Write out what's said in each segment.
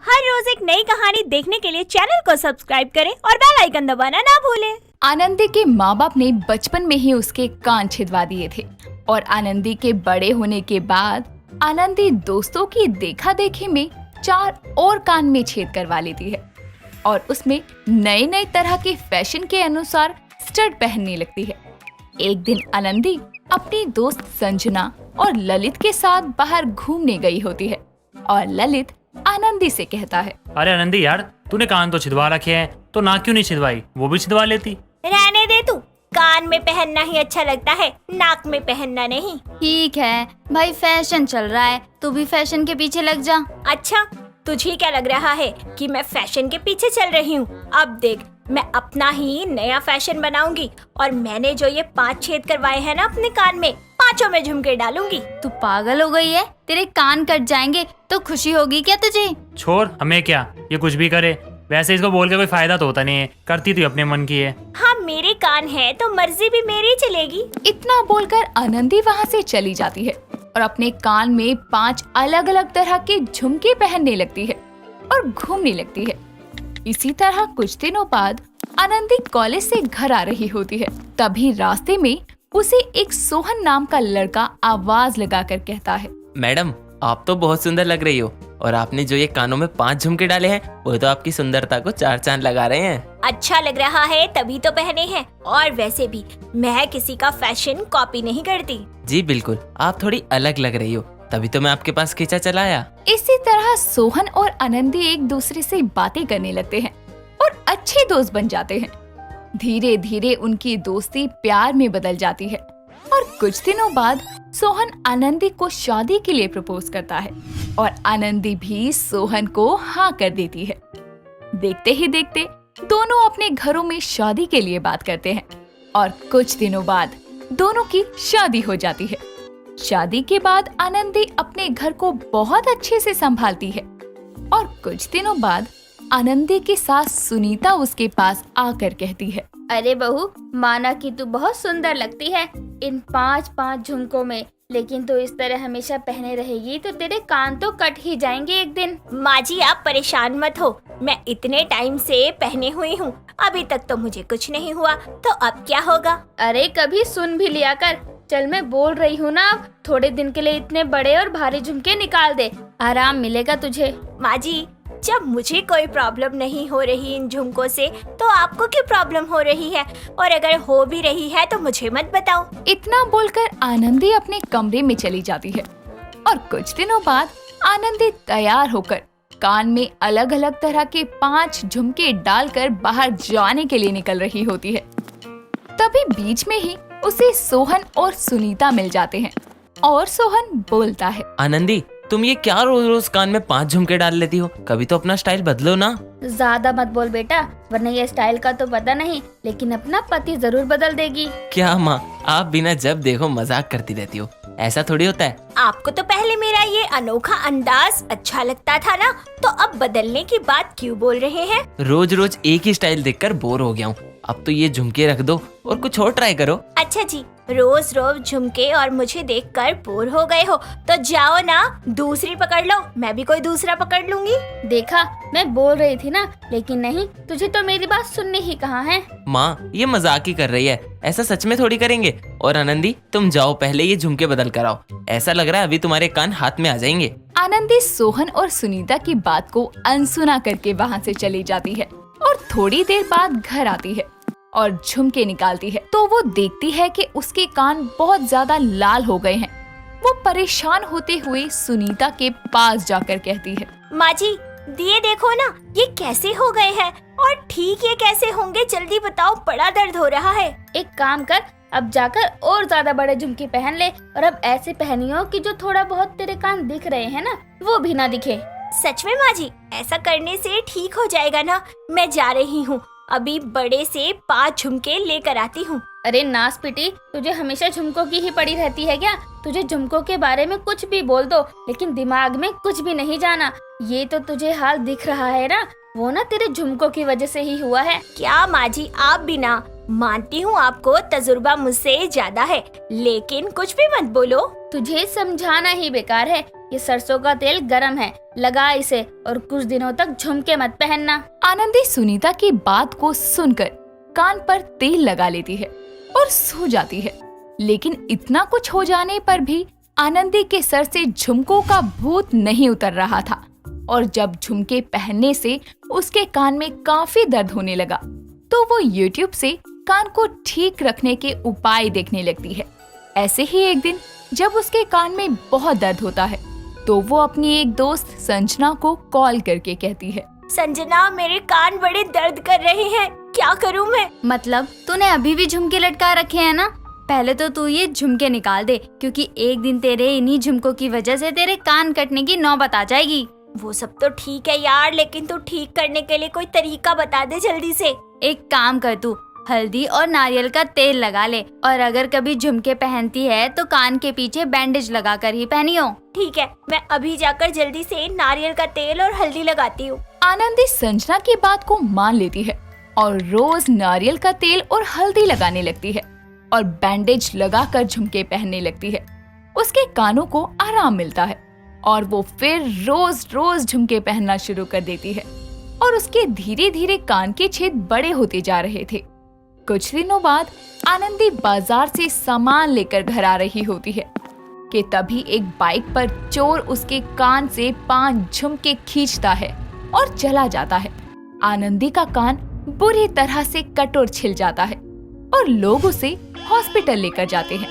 हर रोज एक नई कहानी देखने के लिए चैनल को सब्सक्राइब करें और बेल आइकन दबाना ना भूलें। आनंदी के माँ बाप ने बचपन में ही उसके कान छिदवा दिए थे और आनंदी के बड़े होने के बाद आनंदी दोस्तों की देखा देखी में 4 और कान में छेद करवा लेती है और उसमें नए नए तरह के फैशन के अनुसार स्टड पहनने लगती है। एक दिन आनंदी अपनी दोस्त संजना और ललित के साथ बाहर घूमने गई होती है और ललित आनंदी से कहता है, अरे आनंदी यार, तूने कान तो छिदवा रखे हैं, तो नाक क्यों नहीं छिदवाई? वो भी छिदवा लेती। रहने दे, तू कान में पहनना ही अच्छा लगता है, नाक में पहनना नहीं। ठीक है भाई, फैशन चल रहा है, तू भी फैशन के पीछे लग जा। अच्छा, तुझे क्या लग रहा है कि मैं फैशन के पीछे चल रही हूँ? अब देख, मैं अपना ही नया फैशन बनाऊंगी और मैंने जो ये 5 छेद करवाए हैं ना अपने कान में, 5 में झुमके डालूंगी। तू पागल हो गई है? तेरे कान कट जाएंगे तो खुशी होगी क्या तुझे? छोड़, हमें क्या, ये कुछ भी करे। वैसे इसको बोल के कोई फायदा तो होता नहीं है, करती तो अपने मन की है। हाँ, मेरे कान है तो मर्जी भी मेरी चलेगी। इतना बोलकर आनंदी वहाँ से चली जाती है और अपने कान में 5 अलग अलग तरह के झुमके पहनने लगती है और घूमने लगती है। इसी तरह कुछ दिनों बाद आनंदी कॉलेज से घर आ रही होती है। तभी रास्ते में उसे एक सोहन नाम का लड़का आवाज लगाकर कहता है, मैडम, आप तो बहुत सुंदर लग रही हो और आपने जो ये कानों में 5 झुमके डाले हैं वो तो आपकी सुंदरता को 4 चांद लगा रहे हैं। अच्छा लग रहा है तभी तो पहने हैं, और वैसे भी मैं किसी का फैशन कॉपी नहीं करती। जी बिल्कुल, आप थोड़ी अलग लग रही हो, तभी तो मैं आपके पास खींचा चला आया। इसी तरह सोहन और आनंदी एक दूसरे से बातें करने लगते हैं और अच्छे दोस्त बन जाते हैं। धीरे धीरे उनकी दोस्ती प्यार में बदल जाती है और कुछ दिनों बाद सोहन आनंदी को शादी के लिए प्रपोज करता है और आनंदी भी सोहन को हाँ कर देती है। देखते ही देखते दोनों अपने घरों में शादी के लिए बात करते हैं और कुछ दिनों बाद दोनों की शादी हो जाती है। शादी के बाद आनंदी अपने घर को बहुत अच्छे से संभालती है और कुछ दिनों बाद आनंदी की सास सुनीता उसके पास आकर कहती है, अरे बहू, माना कि तू बहुत सुंदर लगती है इन 5 झुमकों में, लेकिन तू इस तरह हमेशा पहने रहेगी तो तेरे कान तो कट ही जाएंगे एक दिन। माँ जी, आप परेशान मत हो, मैं इतने टाइम से पहने हुई हूँ, अभी तक तो मुझे कुछ नहीं हुआ, तो अब क्या होगा? अरे कभी सुन भी लिया कर। चल, मैं बोल रही हूँ ना, अब थोड़े दिन के लिए इतने बड़े और भारी झुमके निकाल दे, आराम मिलेगा तुझे। माँ जी, जब मुझे कोई प्रॉब्लम नहीं हो रही इन झुमकों से, तो आपको क्या प्रॉब्लम हो रही है? और अगर हो भी रही है तो मुझे मत बताओ। इतना बोलकर आनंदी अपने कमरे में चली जाती है और कुछ दिनों बाद आनंदी तैयार होकर कान में अलग अलग तरह के 5 झुमके डालकर बाहर जाने के लिए निकल रही होती है। तभी बीच में ही उसे सोहन और सुनीता मिल जाते हैं और सोहन बोलता है, आनंदी, तुम ये क्या रोज रोज कान में 5 झुमके डाल लेती हो? कभी तो अपना स्टाइल बदलो ना। ज्यादा मत बोल बेटा, वरना ये स्टाइल का तो पता नहीं, लेकिन अपना पति जरूर बदल देगी। क्या माँ, आप बिना जब देखो मजाक करती रहती हो, ऐसा थोड़ी होता है। आपको तो पहले मेरा ये अनोखा अंदाज अच्छा लगता था ना, तो अब बदलने की बात क्यों बोल रहे हैं? रोज रोज एक ही स्टाइल देखकर बोर हो गया हूँ, अब तो ये झुमके रख दो और कुछ और ट्राई करो। अच्छा जी, रोज रोज झुमके और मुझे देखकर बोर हो गए हो तो जाओ ना, दूसरी पकड़ लो, मैं भी कोई दूसरा पकड़ लूंगी। देखा, मैं बोल रही थी ना, लेकिन नहीं, तुझे तो मेरी बात सुननी ही कहाँ है। माँ, ये मजाक ही कर रही है, ऐसा सच में थोड़ी करेंगे। और आनंदी, तुम जाओ, पहले ये झुमके बदल कर आओ, ऐसा लग रहा है अभी तुम्हारे कान हाथ में आ जाएंगे। आनंदी सोहन और सुनीता की बात को अनसुना करके वहाँ से चली जाती है और थोड़ी देर बाद घर आती है और झुमके निकालती है तो वो देखती है कि उसके कान बहुत ज्यादा लाल हो गए हैं। वो परेशान होते हुए सुनीता के पास जाकर कहती है, माँ जी, दिए देखो ना, ये कैसे हो गए हैं, और ठीक ये कैसे होंगे, जल्दी बताओ, बड़ा दर्द हो रहा है। एक काम कर, अब जाकर और ज्यादा बड़े झुमके पहन ले, और अब ऐसे पहनियो कि जो थोड़ा बहुत तेरे कान दिख रहे हैं ना, वो भी ना दिखे। सच में माँ जी, ऐसा करने से ठीक हो जाएगा ना? मैं जा रही हूँ, अभी बड़े से 5 झुमके लेकर आती हूँ। अरे नास पिटी, तुझे हमेशा झुमकों की ही पड़ी रहती है क्या? तुझे झुमकों के बारे में कुछ भी बोल दो, लेकिन दिमाग में कुछ भी नहीं जाना। ये तो तुझे हाल दिख रहा है ना, वो ना तेरे झुमकों की वजह से ही हुआ है। क्या माँ जी, आप भी ना, मानती हूँ आपको तजुर्बा मुझसे ज्यादा है, लेकिन कुछ भी मत बोलो। तुझे समझाना ही बेकार है, ये सरसों का तेल गरम है, लगा इसे और कुछ दिनों तक झुमके मत पहनना। आनंदी सुनीता की बात को सुनकर कान पर तेल लगा लेती है और सो जाती है। लेकिन इतना कुछ हो जाने पर भी आनंदी के सर से झुमकों का भूत नहीं उतर रहा था और जब झुमके पहनने से उसके कान में काफी दर्द होने लगा तो वो YouTube से कान को ठीक रखने के उपाय देखने लगती है। ऐसे ही एक दिन जब उसके कान में बहुत दर्द होता है तो वो अपनी एक दोस्त संजना को कॉल करके कहती है, संजना, मेरे कान बड़े दर्द कर रहे हैं, क्या करूं मैं? मतलब तूने अभी भी झुमके लटका रखे हैं ना? पहले तो तू ये झुमके निकाल दे, क्योंकि एक दिन तेरे इन्हीं झुमकों की वजह से तेरे कान कटने की नौबत आ जाएगी। वो सब तो ठीक है यार, लेकिन तू ठीक करने के लिए कोई तरीका बता दे जल्दी से। एक काम कर, तू हल्दी और नारियल का तेल लगा ले और अगर कभी झुमके पहनती है तो कान के पीछे बैंडेज लगा कर ही पहनियो। ठीक है, मैं अभी जाकर जल्दी से नारियल का तेल और हल्दी लगाती हूँ। आनंदी संजना की बात को मान लेती है और रोज नारियल का तेल और हल्दी लगाने लगती है और बैंडेज लगाकर झुमके पहनने लगती है। उसके कानों को आराम मिलता है और वो फिर रोज रोज झुमके पहनना शुरू कर देती है और उसके धीरे धीरे कान के छेद बड़े होते जा रहे थे। कुछ दिनों बाद आनंदी बाजार से सामान लेकर घर आ रही होती है कि तभी एक बाइक पर चोर उसके कान से 5 झुमके खींचता है और चला जाता है। आनंदी का कान बुरी तरह से कट और छिल जाता है और लोग उसे हॉस्पिटल लेकर जाते हैं।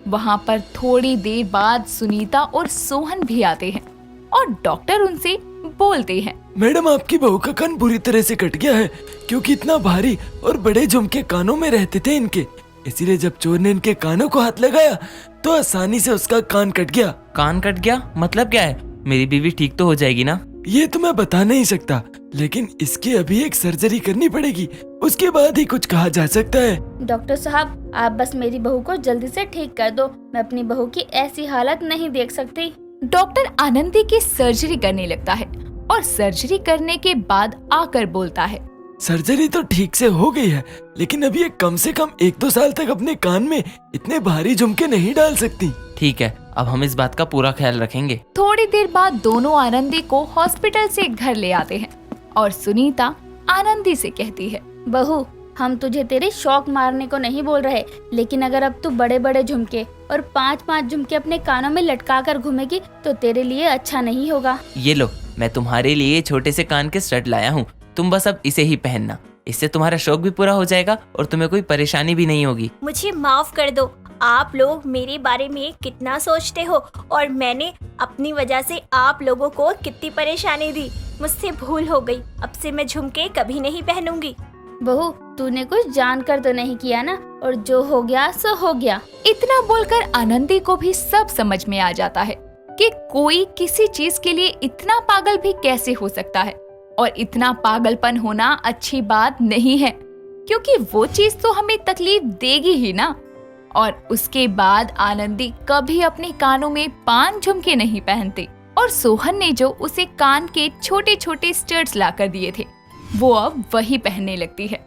वहाँ पर थोड़ी देर बाद सुनीता और सोहन भी आते हैं और डॉक्टर उनसे बोलते हैं, मैडम, आपकी बहू का कान बुरी तरह से कट गया है क्योंकि इतना भारी और बड़े झुमके कानों में रहते थे इनके, इसीलिए जब चोर ने इनके कानों को हाथ लगाया तो आसानी से उसका कान कट गया। कान कट गया मतलब क्या है? मेरी बीवी ठीक तो हो जाएगी ना? ये तो मैं बता नहीं सकता, लेकिन इसकी अभी एक सर्जरी करनी पड़ेगी, उसके बाद ही कुछ कहा जा सकता है। डॉक्टर साहब, आप बस मेरी बहू को जल्दी से ठीक कर दो, मैं अपनी बहू की ऐसी हालत नहीं देख सकती। डॉक्टर आनंदी की सर्जरी करने लगता है और सर्जरी करने के बाद आकर बोलता है, सर्जरी तो ठीक से हो गई है, लेकिन अभी ये कम से कम 1-2 साल तक अपने कान में इतने भारी झुमके नहीं डाल सकती। ठीक है, अब हम इस बात का पूरा ख्याल रखेंगे। थोड़ी देर बाद दोनों आनंदी को हॉस्पिटल से घर ले आते हैं और सुनीता आनंदी से कहती है, बहू, हम तुझे तेरे शौक मारने को नहीं बोल रहे, लेकिन अगर अब तू बड़े बड़े झुमके और 5-5 झुमके अपने कानों में लटका कर घूमेगी तो तेरे लिए अच्छा नहीं होगा। ये लो, मैं तुम्हारे लिए छोटे से कान के स्टड लाया हूँ, तुम बस अब इसे ही पहनना, इससे तुम्हारा शौक भी पूरा हो जाएगा और तुम्हें कोई परेशानी भी नहीं होगी। मुझे माफ कर दो, आप लोग मेरे बारे में कितना सोचते हो और मैंने अपनी वजह से आप लोगों को कितनी परेशानी दी। मुझसे भूल हो गई, अब से मैं झुमके कभी नहीं पहनूंगी। बहू, तूने कुछ जानकर तो नहीं किया ना, और जो हो गया सो हो गया। इतना बोलकर आनंदी को भी सब समझ में आ जाता है कि कोई किसी चीज के लिए इतना पागल भी कैसे हो सकता है और इतना पागलपन होना अच्छी बात नहीं है, क्योंकि वो चीज तो हमें तकलीफ देगी ही ना। और उसके बाद आनंदी कभी अपने कानों में 5 झुमके नहीं पहनते और सोहन ने जो उसे कान के छोटे छोटे स्टड्स लाकर दिए थे वो अब वही पहनने लगती है।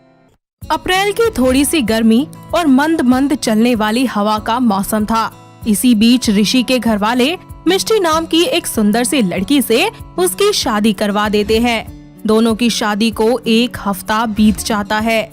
अप्रैल की थोड़ी सी गर्मी और मंद मंद चलने वाली हवा का मौसम था। इसी बीच ऋषि के घर वाले मिष्टी नाम की एक सुंदर सी लड़की से उसकी शादी करवा देते हैं। दोनों की शादी को 1 हफ्ता बीत जाता है।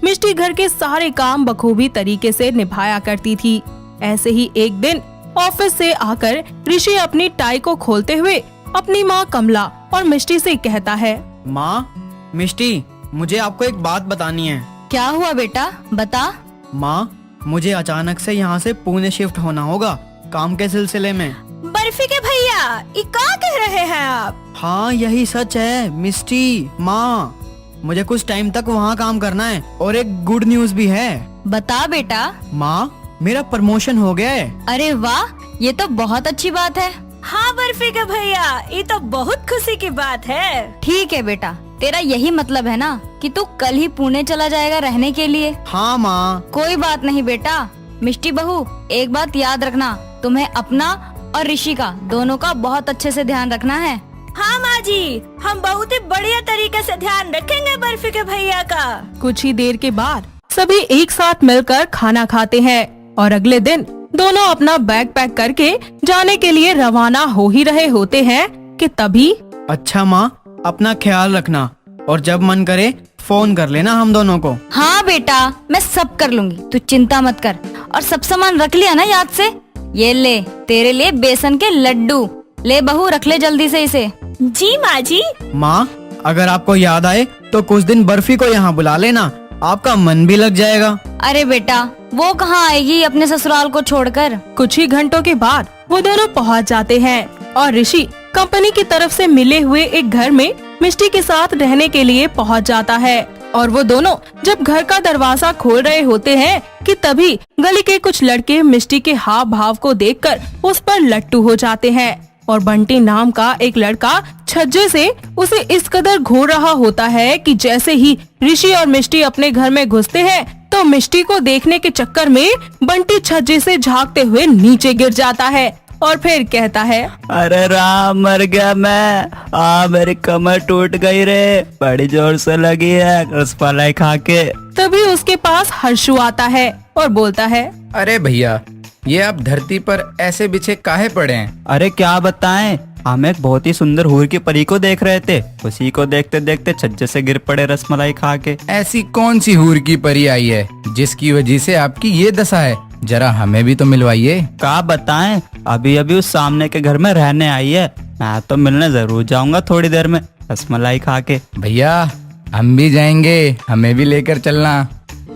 मिष्टी घर के सारे काम बखूबी तरीके से निभाया करती थी। ऐसे ही एक दिन ऑफिस से आकर ऋषि अपनी टाई को खोलते हुए अपनी माँ कमला और मिष्टी से कहता है, माँ, मिष्टी, मुझे आपको एक बात बतानी है। क्या हुआ बेटा, बता। माँ, मुझे अचानक से यहाँ से पुणे शिफ्ट होना होगा काम के सिलसिले में। बर्फी के भैया, ये क्या कह रहे हैं आप? हाँ, यही सच है मिष्टी। माँ, मुझे कुछ टाइम तक वहाँ काम करना है और एक गुड न्यूज भी है। बता बेटा। माँ, मेरा प्रमोशन हो गया है। अरे वाह, ये तो बहुत अच्छी बात है। हाँ बर्फी के भैया, ये तो बहुत खुशी की बात है। ठीक है बेटा, तेरा यही मतलब है ना कि तू कल ही पुणे चला जाएगा रहने के लिए? हाँ माँ। कोई बात नहीं बेटा। मिष्टी बहू, एक बात याद रखना, तुम्हें अपना और ऋषि का दोनों का बहुत अच्छे से ध्यान रखना है। हाँ माँ जी, हम बहुत ही बढ़िया तरीके से ध्यान रखेंगे बर्फी के भैया का। कुछ ही देर के बाद सभी एक साथ मिलकर खाना खाते हैं और अगले दिन दोनों अपना बैग पैक करके जाने के लिए रवाना हो ही रहे होते हैं कि तभी अच्छा माँ, अपना ख्याल रखना और जब मन करे फोन कर लेना हम दोनों को। हाँ बेटा, मैं सब कर लूंगी, तू चिंता मत कर। और सब सामान रख लिया ना याद से? ये ले तेरे लिए बेसन के लड्डू, ले बहू रख ले जल्दी से इसे। जी माँ जी। माँ, अगर आपको याद आए तो कुछ दिन बर्फी को यहाँ बुला लेना, आपका मन भी लग जाएगा। अरे बेटा, वो कहाँ आएगी अपने ससुराल को छोड़कर। कुछ ही घंटों के बाद वो दोनों पहुंच जाते हैं और ऋषि कंपनी की तरफ से मिले हुए एक घर में मिष्टी के साथ रहने के लिए पहुंच जाता है। और वो दोनों जब घर का दरवाजा खोल रहे होते हैं कि तभी गली के कुछ लड़के मिष्टी के हाव भाव को देखकर उस पर लट्टू हो जाते हैं। और बंटी नाम का एक लड़का छज्जे से उसे इस कदर घूर रहा होता है कि जैसे ही ऋषि और मिष्टी अपने घर में घुसते हैं तो मिष्टी को देखने के चक्कर में बंटी छज्जे से झांकते हुए नीचे गिर जाता है और फिर कहता है, अरे राम, मर गया मैं। मेरी कमर टूट गई रे, बड़ी जोर से लगी है रसमलाई खा के। तभी उसके पास हर्षु आता है और बोलता है, अरे भैया, ये आप धरती पर ऐसे बिछे काहे पड़े हैं? अरे क्या बताएं, हम एक बहुत ही सुंदर हूर की परी को देख रहे थे, उसी को देखते देखते छज्जे से गिर पड़े रसमलाई खा के। ऐसी कौन सी हूर की परी आई है जिसकी वजह से आपकी ये दशा है? जरा हमें भी तो मिलवाइए। क्या बताएं, अभी अभी उस सामने के घर में रहने आई है। मैं तो मिलने जरूर जाऊंगा थोड़ी देर में रसमलाई खा के। भैया, हम भी जाएंगे, हमें भी लेकर चलना।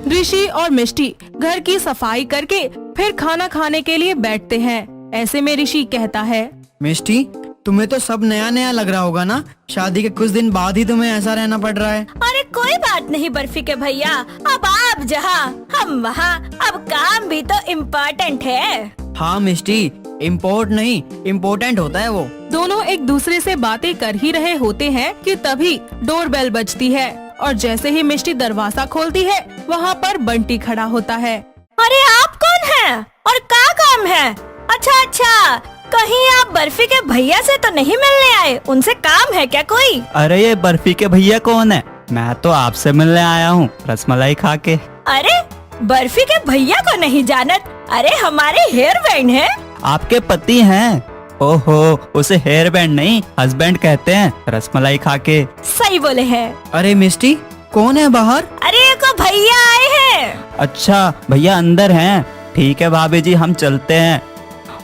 ऋषि और मिष्टी घर की सफाई करके फिर खाना खाने के लिए बैठते हैं। ऐसे में ऋषि कहता है, मिष्टी, तुम्हें तो सब नया नया लग रहा होगा ना? शादी के कुछ दिन बाद ही तुम्हें ऐसा रहना पड़ रहा है। अरे कोई बात नहीं बर्फी के भैया, अब आप जहाँ हम वहाँ, अब काम भी तो इम्पोर्टेंट है। हाँ मिष्टी, इम्पोर्ट नहीं इम्पोर्टेंट होता है वो। दोनों एक दूसरे से बातें कर ही रहे होते हैं कि तभी डोर बेल बजती है और जैसे ही मिष्टी दरवाजा खोलती है वहाँ पर बंटी खड़ा होता है। अरे आप कौन हैं और क्या काम है? अच्छा, कहीं आप बर्फी के भैया से तो नहीं मिलने आए? उनसे काम है क्या कोई? अरे ये बर्फी के भैया कौन है? मैं तो आपसे मिलने आया हूँ रसमलाई खा के। अरे बर्फी के भैया को नहीं जानत? अरे हमारे हेयर बैंड है। आपके पति हैं? ओहो, उसे हेयर बैंड नहीं हस्बैंड कहते हैं रसमलाई खा के। सही बोले हैं। अरे मिष्टी, कौन है बाहर? अरे को भैया आए हैं। अच्छा, भैया अंदर हैं। ठीक है भाभी जी, हम चलते हैं।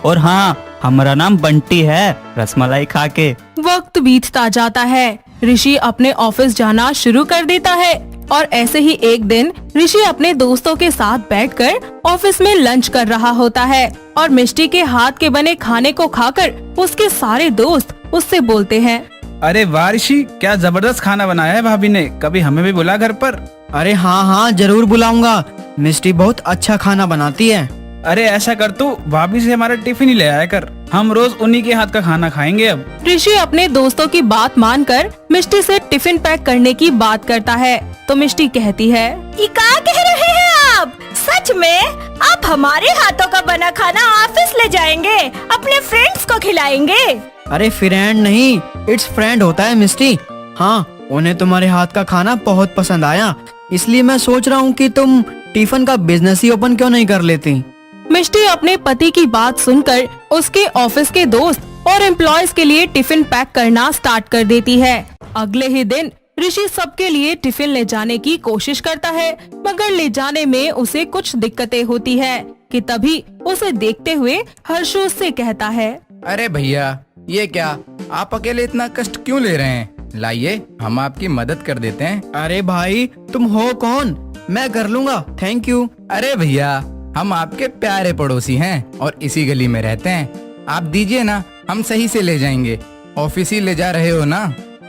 और हाँ, हमारा नाम बंटी है रसमलाई खा के। वक्त बीतता जाता है। ऋषि अपने ऑफिस जाना शुरू कर देता है और ऐसे ही एक दिन ऋषि अपने दोस्तों के साथ बैठकर ऑफिस में लंच कर रहा होता है और मिष्टी के हाथ के बने खाने को खाकर उसके सारे दोस्त उससे बोलते हैं, अरे वाह ऋषि, क्या जबरदस्त खाना बनाया है भाभी ने, कभी हमें भी बुला घर पर। अरे हाँ, जरूर बुलाऊंगा। मिष्टी बहुत अच्छा खाना बनाती है। अरे ऐसा कर, तू भाभी से हमारा टिफिन ही ले आया कर, हम रोज उन्हीं के हाथ का खाना खाएंगे अब। ऋषि अपने दोस्तों की बात मानकर मिष्टी से टिफिन पैक करने की बात करता है तो मिष्टी कहती है, ये क्या कह रहे हैं आप? सच में आप हमारे हाथों का बना खाना ऑफिस ले जाएंगे, अपने फ्रेंड्स को खिलाएंगे? अरे फ्रेंड नहीं, इट्स फ्रेंड होता है मिष्टी। हाँ, उन्हें तुम्हारे हाथ का खाना बहुत पसंद आया, इसलिए मैं सोच रहा हूँ कि तुम टिफिन का बिजनेस ही ओपन क्यों नहीं कर लेती। मिष्टी अपने पति की बात सुनकर उसके ऑफिस के दोस्त और एम्प्लॉयज के लिए टिफिन पैक करना स्टार्ट कर देती है। अगले ही दिन ऋषि सबके लिए टिफिन ले जाने की कोशिश करता है, मगर ले जाने में उसे कुछ दिक्कतें होती है कि तभी उसे देखते हुए हर्षु उससे कहता है, अरे भैया, ये क्या आप अकेले इतना कष्ट क्यों ले रहे हैं? लाइए, हम आपकी मदद कर देते हैं। अरे भाई, तुम हो कौन? मैं कर लूँगा, थैंक यू। अरे भैया, हम आपके प्यारे पड़ोसी हैं और इसी गली में रहते हैं, आप दीजिए ना, हम सही से ले जाएंगे। ऑफिस ही ले जा रहे हो ना?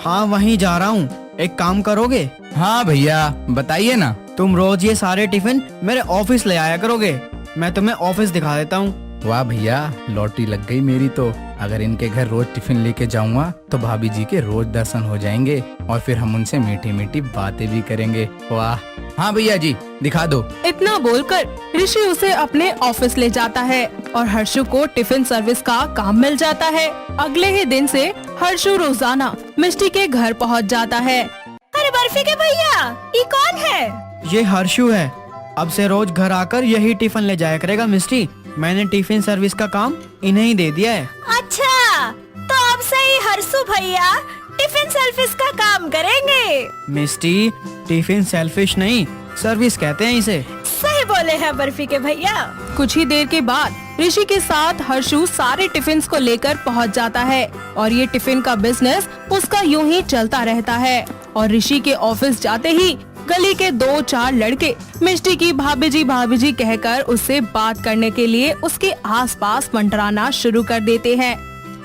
हाँ, वहीं जा रहा हूँ। एक काम करोगे? हाँ भैया, बताइए ना। तुम रोज ये सारे टिफिन मेरे ऑफिस ले आया करोगे, मैं तुम्हें ऑफिस दिखा देता हूँ। वाह भैया, लॉटरी लग गई मेरी तो। अगर इनके घर रोज टिफिन लेके जाऊंगा तो भाभी जी के रोज दर्शन हो जाएंगे और फिर हम उनसे मीठी मीठी बातें भी करेंगे। वाह, हाँ भैया जी, दिखा दो। इतना बोलकर ऋषि उसे अपने ऑफिस ले जाता है और हर्षु को टिफिन सर्विस का काम मिल जाता है। अगले ही दिन से हर्षु रोजाना मिष्टी के घर पहुंच जाता है। अरे बर्फी के भैया, ये कौन है? ये हर्षु है, अब से रोज घर आकर यही टिफिन ले जाया करेगा मिष्टी। मैंने टिफिन सर्विस का काम इन्हें ही दे दिया है। अच्छा, तो अब से ही हर्षु भैया टिफिन सर्विस का काम करेंगे। मिस्टी, टिफिन सेल्फिश नहीं, सर्विस कहते हैं इसे। सही बोले हैं बर्फी के भैया। कुछ ही देर के बाद ऋषि के साथ हर्षु सारे टिफिन को लेकर पहुंच जाता है और ये टिफिन का बिजनेस उसका यूं ही चलता रहता है। और ऋषि के ऑफिस जाते ही गली के 2-4 लड़के मिष्टी की भाभी जी कहकर उससे बात करने के लिए उसके आसपास मंडराना शुरू कर देते हैं।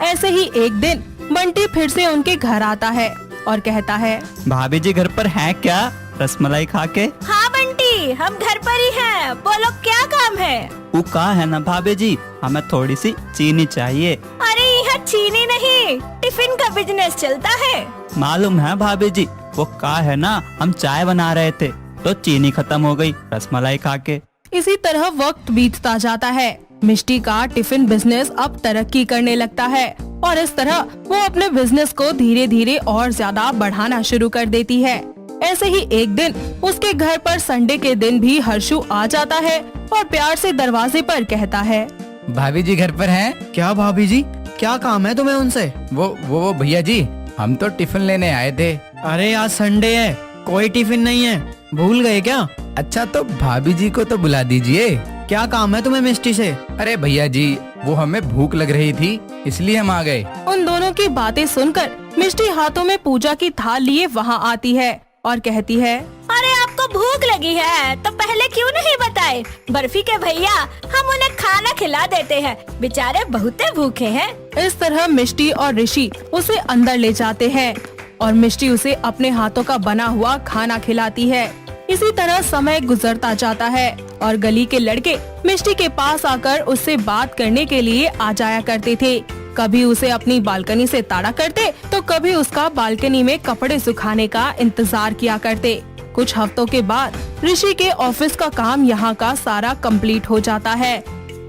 ऐसे ही एक दिन बंटी फिर से उनके घर आता है और कहता है, भाभी जी घर पर हैं क्या, रसमलाई खा के? हाँ बंटी, हम घर पर ही हैं। बोलो क्या काम है? वो कहा है ना भाभी जी, हमें थोड़ी सी चीनी चाहिए। अरे यहाँ चीनी नहीं, टिफिन का बिजनेस चलता है। मालूम है भाभी जी, वो कहा है ना, हम चाय बना रहे थे तो चीनी खत्म हो गई रसमलाई खा के। इसी तरह वक्त बीतता जाता है। मिष्टी का टिफिन बिजनेस अब तरक्की करने लगता है और इस तरह वो अपने बिजनेस को धीरे धीरे और ज्यादा बढ़ाना शुरू कर देती है। ऐसे ही एक दिन उसके घर पर संडे के दिन भी हर्षु आ जाता है और प्यार से दरवाजे पर कहता है, भाभी जी घर पर हैं? क्या भाभी जी, क्या काम है तुम्हें उनसे? वो भैया जी, हम तो टिफिन लेने आए थे। अरे आज संडे है, कोई टिफिन नहीं है, भूल गए क्या? अच्छा तो भाभी जी को तो बुला दीजिए। क्या काम है तुम्हें मिष्टी से? अरे भैया जी, वो हमें भूख लग रही थी इसलिए हम आ गए। उन दोनों की बातें सुनकर मिष्टी हाथों में पूजा की थाल लिए वहाँ आती है और कहती है, अरे आपको भूख लगी है तो पहले क्यों नहीं बताए? बर्फी के भैया, हम उन्हें खाना खिला देते हैं, बेचारे बहुत भूखे हैं। इस तरह मिष्टी और ऋषि उसे अंदर ले जाते हैं और मिष्टी उसे अपने हाथों का बना हुआ खाना खिलाती है। इसी तरह समय गुजरता जाता है और गली के लड़के मिष्टी के पास आकर उससे बात करने के लिए आ जाया करते थे। कभी उसे अपनी बालकनी से ताड़ा करते तो कभी उसका बालकनी में कपड़े सुखाने का इंतजार किया करते। कुछ हफ्तों के बाद ऋषि के ऑफिस का काम यहाँ का सारा कंप्लीट हो जाता है,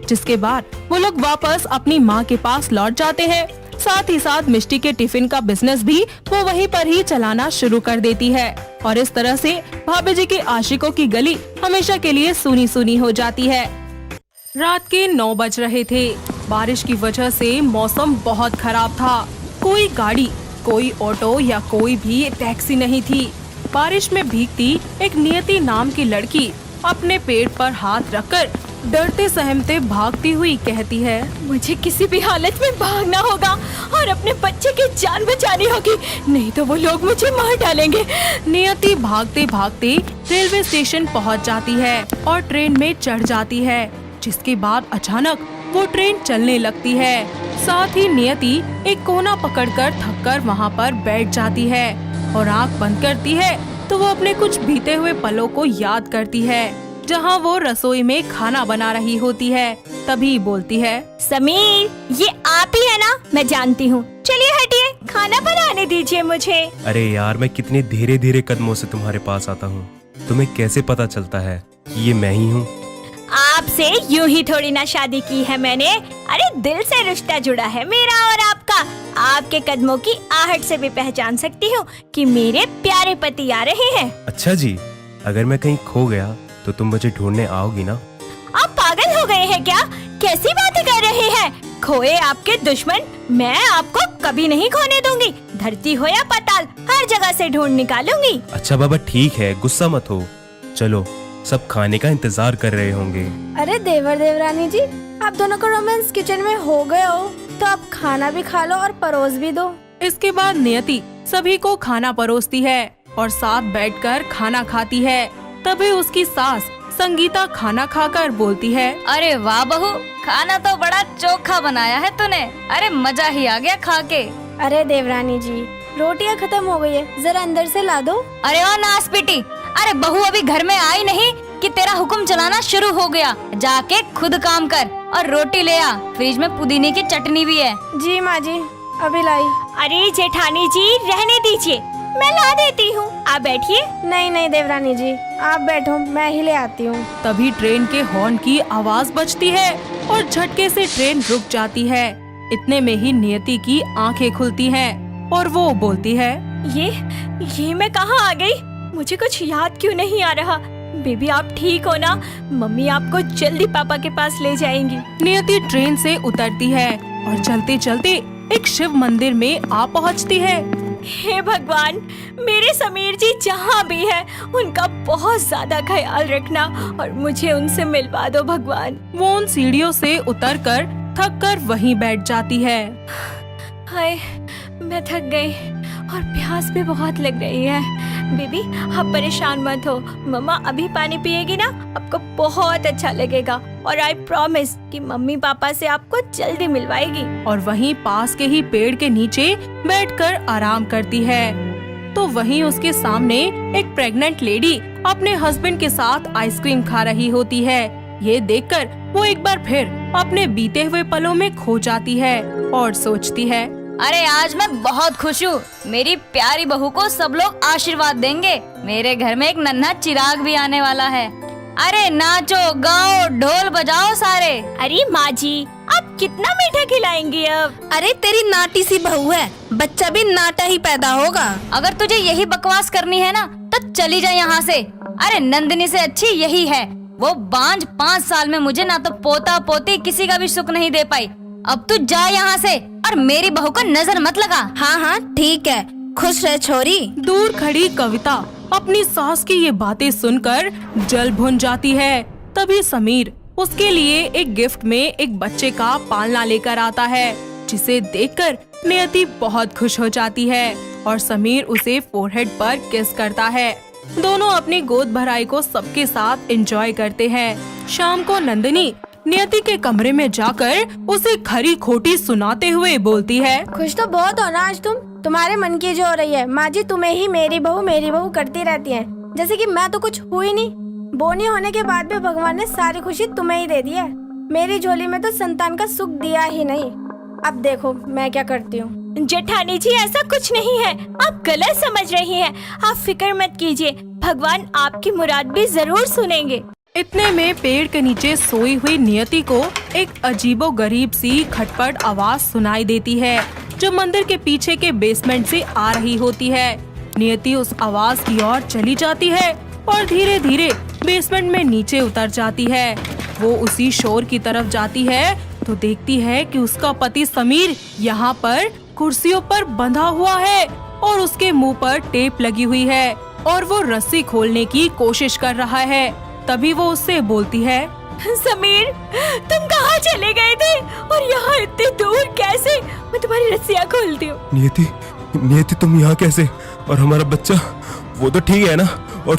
जिसके बाद वो लोग वापस अपनी माँ के पास लौट जाते हैं। साथ ही साथ मिष्टी के टिफिन का बिजनेस भी वो वहीं पर ही चलाना शुरू कर देती है और इस तरह से भाभी जी के आशिकों की गली हमेशा के लिए सुनी सुनी हो जाती है। रात के 9 बज रहे थे। बारिश की वजह से मौसम बहुत खराब था। कोई गाड़ी, कोई ऑटो या कोई भी टैक्सी नहीं थी। बारिश में भीगती एक नियति नाम की लड़की अपने पेट पर हाथ रखकर डरते सहमते भागती हुई कहती है, मुझे किसी भी हालत में भागना होगा और अपने बच्चे की जान बचानी होगी, नहीं तो वो लोग मुझे मार डालेंगे। नियति भागते भागते रेलवे स्टेशन पहुंच जाती है और ट्रेन में चढ़ जाती है, जिसके बाद अचानक वो ट्रेन चलने लगती है। साथ ही नियति एक कोना पकड़कर थककर वहाँ पर बैठ जाती है और आँख बंद करती है तो वो अपने कुछ बीते हुए पलों को याद करती है, जहाँ वो रसोई में खाना बना रही होती है। तभी बोलती है, समीर, ये आप ही है ना? मैं जानती हूँ, चलिए हटिए, खाना बनाने दीजिए मुझे। अरे यार, मैं कितने धीरे धीरे कदमों से तुम्हारे पास आता हूँ, तुम्हें कैसे पता चलता है कि ये मैं ही हूँ? आपसे यूं ही थोड़ी ना शादी की है मैंने, अरे दिल से रिश्ता जुड़ा है मेरा और आपका। आपके कदमों की आहट से भी पहचान सकती हूँ कि मेरे प्यारे पति आ रहे हैं। अच्छा जी, अगर मैं कहीं खो गया तो तुम मुझे ढूंढने आओगी ना? आप पागल हो गए हैं क्या? कैसी बातें कर रहे हैं? खोए आपके दुश्मन मैं आपको कभी नहीं खोने दूंगी। धरती हो या पाताल, हर जगह से ढूंढ निकालूंगी। अच्छा बाबा, ठीक है, गुस्सा मत हो। चलो, सब खाने का इंतजार कर रहे होंगे। अरे देवर देवरानी जी, आप दोनों का रोमांस किचन में हो गए हो तो आप खाना भी खा लो और परोस भी दो। इसके बाद नियति सभी को खाना परोसती है और साथ बैठकर खाना खाती है। तभी उसकी सास संगीता खाना खाकर बोलती है, अरे वाह बहू, खाना तो बड़ा चोखा बनाया है तूने। अरे मजा ही आ गया खा के। अरे देवरानी जी, रोटियां खत्म हो गई है, जरा अंदर से ला दो। अरे ओ नास बेटी, अरे बहू अभी घर में आई नहीं कि तेरा हुक्म चलाना शुरू हो गया। जाके खुद काम कर और रोटी ले आ, फ्रिज में पुदीने की चटनी भी है। जी माँ जी, अभी लाई। अरे जेठानी जी, रहने दीजिए, मैं ला देती हूँ, आप बैठिए। नहीं नहीं देवरानी जी, आप बैठो, मैं ही ले आती हूँ। तभी ट्रेन के हॉर्न की आवाज बजती है और झटके से ट्रेन रुक जाती है। इतने में ही नियति की आंखें खुलती हैं और वो बोलती है, ये मैं कहाँ आ गई? मुझे कुछ याद क्यों नहीं आ रहा? बेबी आप ठीक हो ना? मम्मी आपको जल्दी पापा के पास ले जाएंगी। नियति ट्रेन से उतरती है और चलते चलते एक शिव मंदिर में आ पहुंचती है। हे भगवान, मेरे समीर जी जहाँ भी है उनका बहुत ज्यादा ख्याल रखना और मुझे उनसे मिलवा दो भगवान। वो उन सीढ़ियों से उतरकर थक कर वहीं बैठ जाती है। हाय, मैं थक गई और प्यास भी बहुत लग रही है। बेबी आप परेशान मत हो, मम्मा अभी पानी पिएगी ना, आपको बहुत अच्छा लगेगा और आई प्रॉमिस कि मम्मी पापा से आपको जल्दी मिलवाएगी। और वहीं पास के ही पेड़ के नीचे बैठकर आराम करती है। तो वहीं उसके सामने एक प्रेग्नेंट लेडी अपने हस्बैंड के साथ आइसक्रीम खा रही होती है। ये देखकर वो एक बार फिर अपने बीते हुए पलों में खो जाती है और सोचती है, अरे आज मैं बहुत खुश हूँ। मेरी प्यारी बहू को सब लोग आशीर्वाद देंगे। मेरे घर में एक नन्हा चिराग भी आने वाला है। अरे नाचो गाओ ढोल बजाओ सारे। अरे माँ जी, आप कितना मीठा खिलाएंगी अब? अरे तेरी नाटी सी बहू है, बच्चा भी नाटा ही पैदा होगा। अगर तुझे यही बकवास करनी है ना तो चली जा यहाँ से। अरे नंदिनी से अच्छी यही है। वो बांझ 5 साल में मुझे ना तो पोता पोती किसी का भी सुख नहीं दे पाई। अब तू जा यहाँ से और मेरी बहू को नजर मत लगा। हाँ हाँ ठीक है, खुश रह छोरी। दूर खड़ी कविता अपनी सास की ये बातें सुनकर जल भुन जाती है। तभी समीर उसके लिए एक गिफ्ट में एक बच्चे का पालना लेकर आता है, जिसे देखकर नियति बहुत खुश हो जाती है और समीर उसे फोरहेड पर किस करता है। दोनों अपनी गोद भराई को सबके साथ एंजॉय करते हैं। शाम को नंदिनी नियति के कमरे में जाकर उसे खरी खोटी सुनाते हुए बोलती है, खुश तो बहुत हो ना आज तुम। तुम्हारे मन की जो हो रही है, माँ जी तुम्हें ही मेरी बहू करती रहती है, जैसे कि मैं तो कुछ हुई नहीं। बोनी होने के बाद भी भगवान ने सारी खुशी तुम्हें ही दे दी है। मेरी झोली में तो संतान का सुख दिया ही नहीं। अब देखो मैं क्या करती हूँ। जेठानी जी ऐसा कुछ नहीं है, आप गलत समझ रही हैं। आप फिक्र मत कीजिए, भगवान आपकी मुराद भी जरूर सुनेंगे। इतने में पेड़ के नीचे सोई हुई नियति को एक अजीबो गरीब सी खटपट आवाज सुनाई देती है, जो मंदिर के पीछे के बेसमेंट से आ रही होती है। नियति उस आवाज की ओर चली जाती है और धीरे धीरे बेसमेंट में नीचे उतर जाती है। वो उसी शोर की तरफ जाती है तो देखती है कि उसका पति समीर यहाँ पर कुर्सियों पर बंधा हुआ है और उसके मुंह पर टेप लगी हुई है और वो रस्सी खोलने की कोशिश कर रहा है। तभी वो उससे बोलती है, समीर तुम कहाँ चले गए थे और यहाँ इतने दूर कैसे? मैं तुम्हारी रस्सियाँ खोलती हूँ। नियति तुम यहाँ कैसे? और हमारा बच्चा वो तो ठीक है ना? और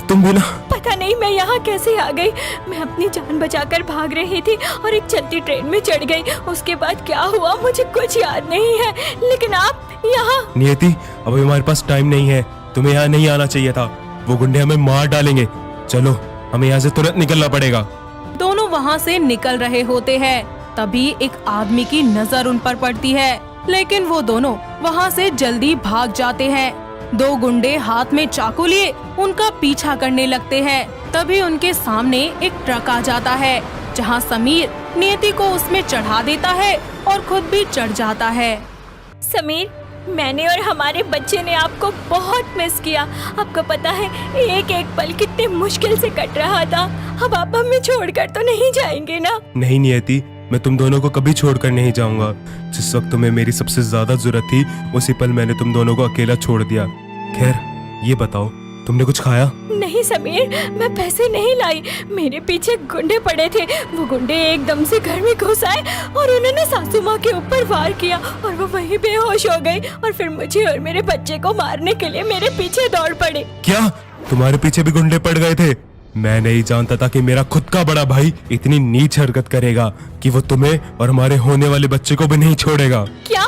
तुम भी ना? पता नहीं मैं यहाँ कैसे आ गई। मैं अपनी जान बचाकर भाग रही थी और एक चलती ट्रेन में चढ़ गई। उसके बाद क्या हुआ मुझे कुछ याद नहीं है, लेकिन आप यहाँ। नियति अभी हमारे पास टाइम नहीं है, तुम्हें यहाँ नहीं आना चाहिए था। वो गुंडे हमें मार डालेंगे। चलो हमें यहाँ से तुरंत निकलना पड़ेगा। दोनों वहाँ से निकल रहे होते हैं। तभी एक आदमी की नजर उन पर पड़ती है, लेकिन वो दोनों वहाँ से जल्दी भाग जाते हैं। 2 गुंडे हाथ में चाकू लिए उनका पीछा करने लगते हैं। तभी उनके सामने एक ट्रक आ जाता है, जहाँ समीर नियति को उसमें चढ़ा देता है और खुद भी चढ़ जाता है। समीर, मैंने और हमारे बच्चे ने आपको बहुत मिस किया। आपको पता है एक एक पल कितने मुश्किल से कट रहा था। अब आप हमें छोड़कर तो नहीं जाएंगे ना? नहीं नियति, मैं तुम दोनों को कभी छोड़कर नहीं जाऊंगा। जिस वक्त तुम्हें मेरी सबसे ज्यादा जरूरत थी उसी पल मैंने तुम दोनों को अकेला छोड़ दिया। खैर ये बताओ, तुमने कुछ खाया? नहीं समीर, मैं पैसे नहीं लाई। मेरे पीछे गुंडे पड़े थे। वो गुंडे एकदम से घर में घुस आए और उन्होंने सासू माँ के ऊपर वार किया और वो वहीं बेहोश हो गई और फिर मुझे और मेरे बच्चे को मारने के लिए मेरे पीछे दौड़ पड़े। क्या तुम्हारे पीछे भी गुंडे पड़ गए थे? मैं नहीं जानता था कि मेरा खुद का बड़ा भाई इतनी नीच हरकत करेगा कि वो तुम्हें और हमारे होने वाले बच्चे को भी नहीं छोड़ेगा। क्या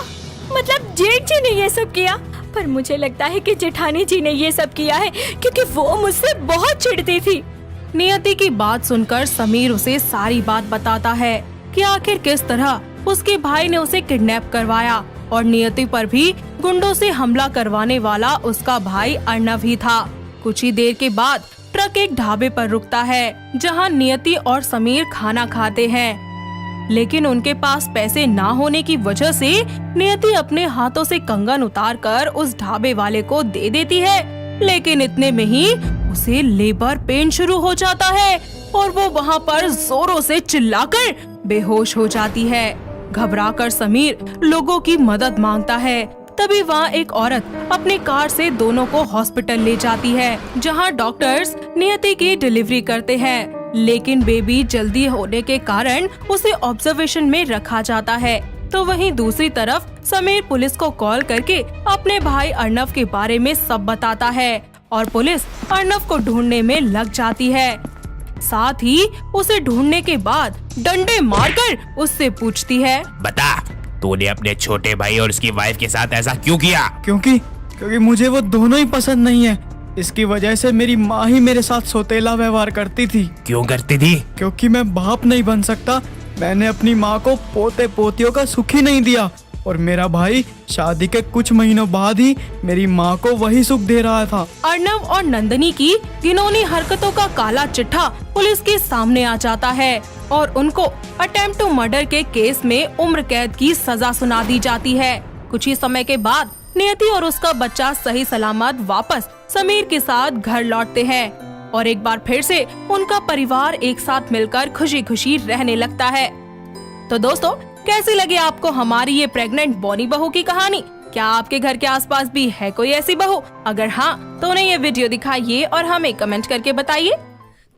मतलब जेठ जी ने ये सब किया? पर मुझे लगता है कि जेठानी जी ने ये सब किया है क्योंकि वो मुझसे बहुत चिढ़ती थी। नियति की बात सुनकर समीर उसे सारी बात बताता है कि आखिर किस तरह उसके भाई ने उसे किडनैप करवाया और नियति पर भी गुंडों से हमला करवाने वाला उसका भाई अर्णव ही था। कुछ ही देर के बाद ट्रक एक ढाबे पर रुकता है, जहां नियति और समीर खाना खाते हैं। लेकिन उनके पास पैसे ना होने की वजह से नियति अपने हाथों से कंगन उतारकर उस ढाबे वाले को दे देती है। लेकिन इतने में ही उसे लेबर पेन शुरू हो जाता है और वो वहाँ पर जोरों से चिल्लाकर बेहोश हो जाती है। घबराकर समीर लोगों की मदद मांगता है। तभी वहाँ एक औरत अपनी कार से दोनों को हॉस्पिटल ले जाती है, जहाँ डॉक्टर्स नियति की डिलीवरी करते हैं, लेकिन बेबी जल्दी होने के कारण उसे ऑब्जर्वेशन में रखा जाता है। तो वहीं दूसरी तरफ समीर पुलिस को कॉल करके अपने भाई अर्नव के बारे में सब बताता है और पुलिस अर्नव को ढूंढने में लग जाती है। साथ ही उसे ढूंढने के बाद डंडे मारकर उससे पूछती है, बता, तूने अपने छोटे भाई और उसकी वाइफ के साथ ऐसा क्यों किया? क्योंकि मुझे वो दोनों ही पसंद नहीं है। इसकी वजह से मेरी माँ ही मेरे साथ सौतेला व्यवहार करती थी। क्यों करती थी? क्योंकि मैं बाप नहीं बन सकता। मैंने अपनी माँ को पोते पोतियों का सुख ही नहीं दिया और मेरा भाई शादी के कुछ महीनों बाद ही मेरी माँ को वही सुख दे रहा था। अर्नव और नंदनी की घिनौनी हरकतों का काला चिट्ठा पुलिस के सामने आ जाता है और उनको अटेम्प्ट टू मर्डर के केस में उम्र कैद की सजा सुना दी जाती है। कुछ ही समय के बाद नियति और उसका बच्चा सही सलामत वापस समीर के साथ घर लौटते हैं और एक बार फिर से उनका परिवार एक साथ मिलकर खुशी खुशी रहने लगता है। तो दोस्तों, कैसी लगी आपको हमारी ये प्रेग्नेंट बॉनी बहू की कहानी? क्या आपके घर के आसपास भी है कोई ऐसी बहू? अगर हाँ, तो उन्हें ये वीडियो दिखाइए और हमें कमेंट करके बताइए।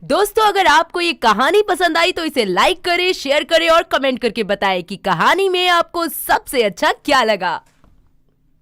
दोस्तों, अगर आपको ये कहानी पसंद आई तो इसे लाइक करें, शेयर करें और कमेंट करके बताएं कि कहानी में आपको सबसे अच्छा क्या लगा।